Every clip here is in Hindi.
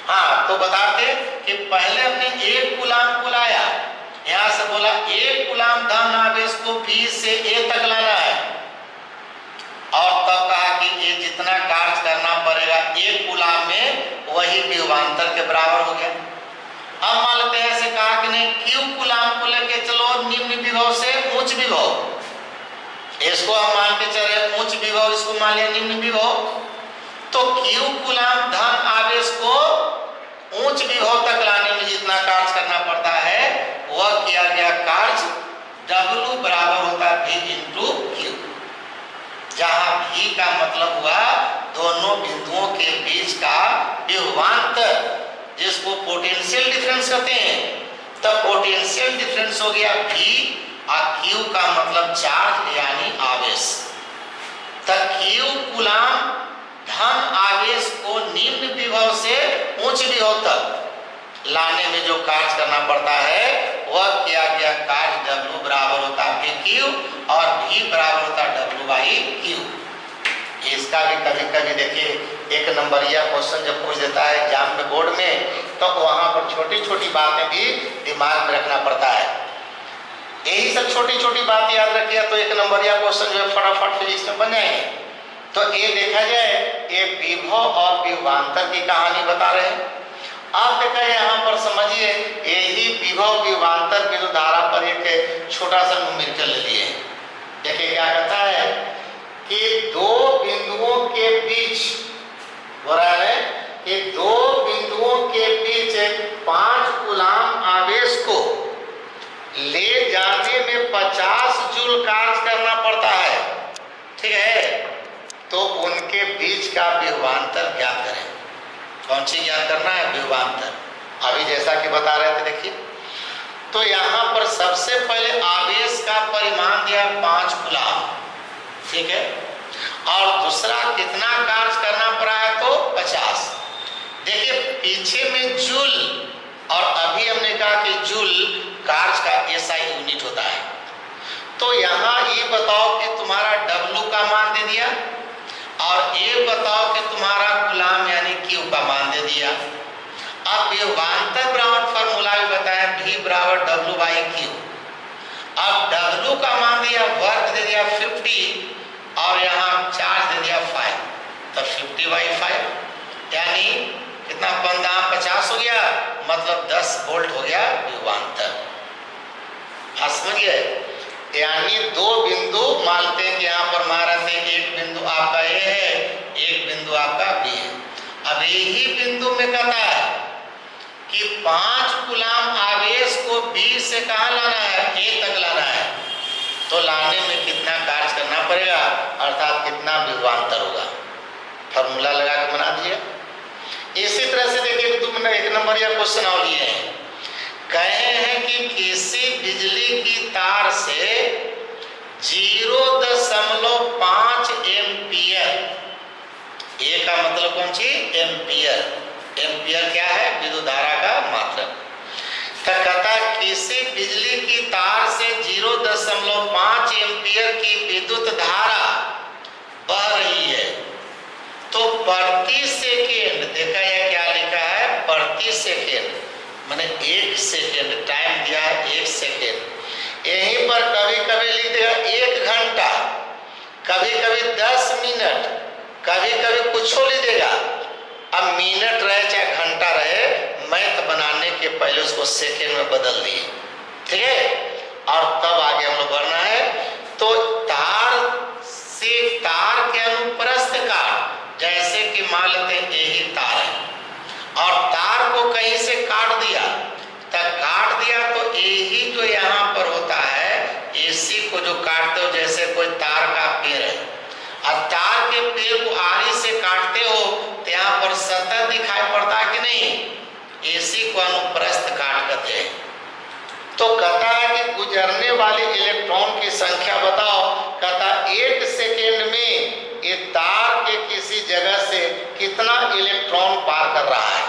हाँ, तो बताते कि पहले हमने एक कूलाम को लाया, यहां से बोला एक कूलाम धन आवेश को बी से ए तक लाना है, और तब कहा कि ये जितना कार्य करना पड़ेगा एक कूलाम में वही विभवांतर के बराबर हो गया। अब मान लेते हैं ऐसे कहा कि नहीं, क्यू कूलाम को लेके चलो निम्न विभव से उच्च विभव, इसको हम मान के चले उच्च विभव, इसको मान लिया निम्न विभव, तो क्यू कूलाम धन आवेश को उच्च विभव तक लाने में जितना कार्य करना पड़ता है वह किया गया कार्य W बराबर होता है V इंटू क्यू, जहां V का मतलब हुआ दोनों बिंदुओं के बीच का विभवांतर, जिसको पोटेंशियल डिफरेंस कहते हैं। तब पोटेंशियल डिफरेंस हो गया V और Q का मतलब चार्ज यानी आवेश। तब Q कूलाम धन आवेश को निम्न विभव से उच्च विभव तक लाने में जो कार्य करना पड़ता है वह किया गया कार्य W बराबर होता है VQ और V बराबर होता है W बाई Q। इसका भी कभी कभी देखिए एक नंबरिया क्वेश्चन जब पूछ देता है एग्जाम में बोर्ड में, तो वहां पर छोटी छोटी बातें भी दिमाग में रखना पड़ता है। यही सब छोटी छोटी बात याद रखिए तो एक नंबरिया क्वेश्चन जो है फटाफट फिजिक्स में बन जाएंगे। तो ये देखा जाए ये विभव और विभवांतर की कहानी बता रहे हैं। आप देखा यहाँ पर समझिए यही विभव विभवांतर विद्युत धारा पर एक छोटा सा न्यूमेरिकल ले लिए। देखिए क्या कहता है कि दो बिंदुओं के बीच हो रहा है कि दो बिंदुओं के बीच 5 कूलाम आवेश को ले जाने में 50 जूल कार्य करना पड़ता है, ठीक है। तो उनके बीच का विभवांतर ज्ञात करें। कौन सी ज्ञात करना है? विभवांतर। अभी जैसा कि बता रहे थे देखिए, तो यहाँ पर सबसे पहले आवेश का परिमाण दिया 5 कूलाम, ठीक है, और दूसरा कितना कार्य करना पड़ा है तो 50। देखिए पीछे में जूल, और अभी हमने कहा कि जूल कार्य का एसआई यूनिट होता है। तो यहाँ ये बताओ कि तुम्हारा W का मान दे दिया और ये बताओ कि तुम्हारा कूलाम यानी Q का मान दे दिया। अब विभवांतर बराबर फॉर्मूला भी बताया V बराबर W बाई Q। अब W का मान दिया वर्ग दे दिया 50 और यहाँ चार्ज दे दिया 5, तो 50 बाई 5 यानी कितना 50 हो गया, मतलब 10 वोल्ट हो गया विभवांतर। समझ गए? यानी दो बिंदु मानते हैं कि यहाँ पर हमारा से एक बिंदु आपका A है, एक बिंदु आपका B है। अब यही बिंदु में कहता है कि 5 कूलाम आवेश को B से कहाँ लाना है? A तक लाना है। तो लाने में कितना कार्य करना पड़ेगा, अर्थात कितना विभवांतर होगा। फॉर्मूला लगा के बना दिए। इसी तरह से देखिए एक नंबर या क्वेश्चन और लिए हैं। कहे हैं कि किसी बिजली की तार से 0.5 एम्पियर, ए का मतलब कौन सी? एम्पियर। एम्पियर क्या है? विद्युत धारा का मात्रक। तो कहता किसी बिजली की तार से 0.5 एम्पियर की विद्युत धारा बह रही है, तो प्रति सेकेंड, देखा है क्या लिखा है? प्रति सेकेंड मैंने 1 सेकेंड, टाइम दिया है 1 सेकेंड। यहीं पर कभी कभी लिख देगा 1 घंटा, कभी कभी 10 मिनट, कभी कभी कुछ लिख देगा। अब मिनट रहे चाहे घंटा रहे, मैथ बनाने के पहले उसको सेकेंड में बदल दिए, ठीक है। और तब आगे हम लोग बढ़ना है। तो तार से तार के अनुप्रस्थ काट, जैसे कि मान लेते हैं यही तार है और तार को कहीं से काट दिया, तब काट दिया तो यही जो यहाँ पर होता है, इसी को जो काटते हो, जैसे कोई तार का पेड़ है, अब तार के पेड़ को आरी से काटते हो तो यहाँ पर सतह दिखाई पड़ता है कि नहीं? इसी को अनुप्रस्थ काट कहते हैं। तो कहता है कि गुजरने वाले इलेक्ट्रॉन की संख्या बताओ। कहता 1 सेकेंड में ये तार के किसी जगह से कितना इलेक्ट्रॉन पार कर रहा है,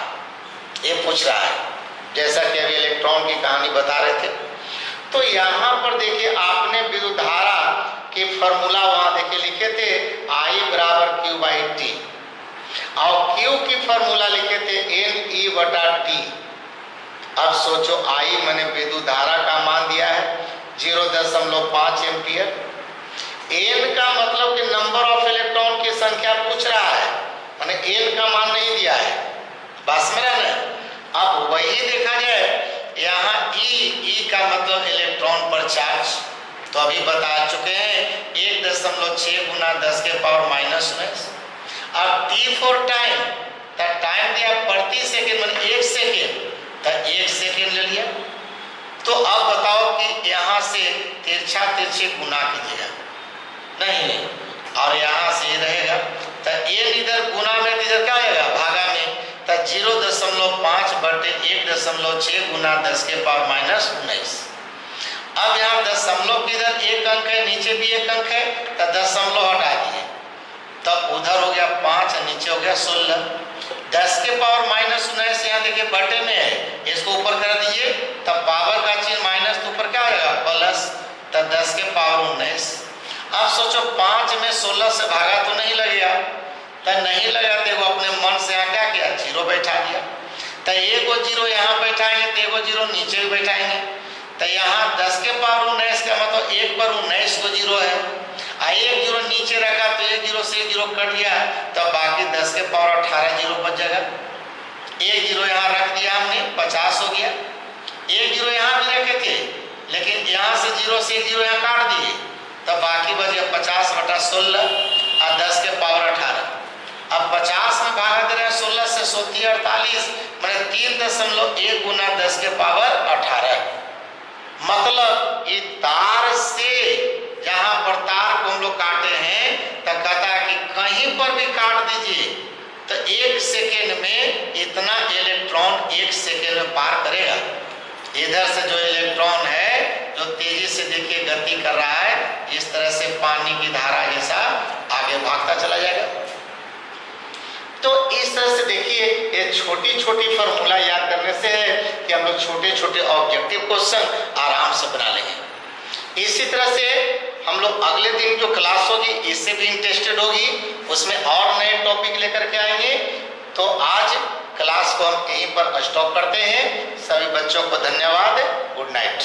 ये पूछ रहा है। जैसा कि अभी इलेक्ट्रॉन की कहानी बता रहे थे। तो यहाँ पर देखिए आपने विद्युत धारा के फॉर्मूला वहां देखिए लिखे थे, I बराबर Q बाई T, और Q की फॉर्मूला लिखे थे NE सोचो आई मैंने विद्युत धारा का मान दिया है 0.5 एम्पियर। एन का मतलब कि नंबर ऑफ इलेक्ट्रॉन की संख्या पूछ रहा है, मैंने एन का मान नहीं दिया है, बस में रहना। अब वही देखा जाए यहाँ ई का मतलब इलेक्ट्रॉन पर चार्ज, तो अभी बता चुके हैं 1.6 गुना 10 के पावर -19। अब टी फॉर टाइम, तो टाइम दिया प्रति सेकेंड मैंने 1 सेकेंड, तो 1 सेकेंड ले लिया। तो अब बताओ कि यहाँ से तिरछा तिरछे गुना कीजिएगा, नहीं, और यहाँ से रहेगा, तो ये इधर गुना में इधर क्या आएगा भागा में, तो 0.5 बटे 1.6 गुना 10 के पावर -19। अब यहाँ दशमलव की इधर एक अंक है, नीचे भी एक अंक है, तो दशमलव हटा दिए, तब उधर हो गया 5, नीचे हो गया 16। 10 के पावर -19 यहाँ देखिए बटे में है, इसको ऊपर कर दीजिए, तब पावर का चिन्ह माइनस तो ऊपर क्या आएगा प्लस, तब 10 के पावर 19। अब सोचो 5 में 16 से भागा तो नहीं लगेगा, तो नहीं लगा तो वो अपने मन से यहाँ क्या किया 0 बैठा दिया, तो एगो 0 यहाँ बैठाएंगे, तो एगो 0 नीचे भी बैठाएंगे, तो यहाँ 10 के पावर 19 का मतलब 1 पर 19 को 0 है, एक 0 नीचे रखा तो 1 0 से 1 0 कट गया, तो बाकी 10 के पावर 18 0 बच जाएगा। 1 0 यहाँ रख दिया हमने 50 हो गया, 1 0 यहाँ भी रखे थे, लेकिन यहाँ से 0 से 1 0 यहाँ काट दिए, तब बाकी बच गया 50 बटा 16 और 10 के पावर 18। अब 50 में भागा दे रहे हैं 16 से 48, मैंने 3.1 गुना 10 के पावर 18। मतलब ये तार से जहां पर तार को हम लोग काटे हैं, तो कहता है कि कहीं पर भी काट दीजिए तो 1 सेकेंड में इतना इलेक्ट्रॉन 1 सेकेंड में पार करेगा। इधर से जो इलेक्ट्रॉन है जो तेजी से देखिए गति कर रहा है, इस तरह से पानी की धारा जैसा आगे भागता चला जाएगा। तो इस तरह से देखिए ये छोटी छोटी फॉर्मूला याद करने से है कि हम लोग छोटे छोटे ऑब्जेक्टिव क्वेश्चन आराम से बना लेंगे। इसी तरह से हम लोग अगले दिन जो क्लास होगी इससे भी इंटरेस्टेड होगी, उसमें और नए टॉपिक लेकर के आएंगे। तो आज क्लास को हम यहीं पर स्टॉप करते हैं। सभी बच्चों को धन्यवाद, गुड नाइट।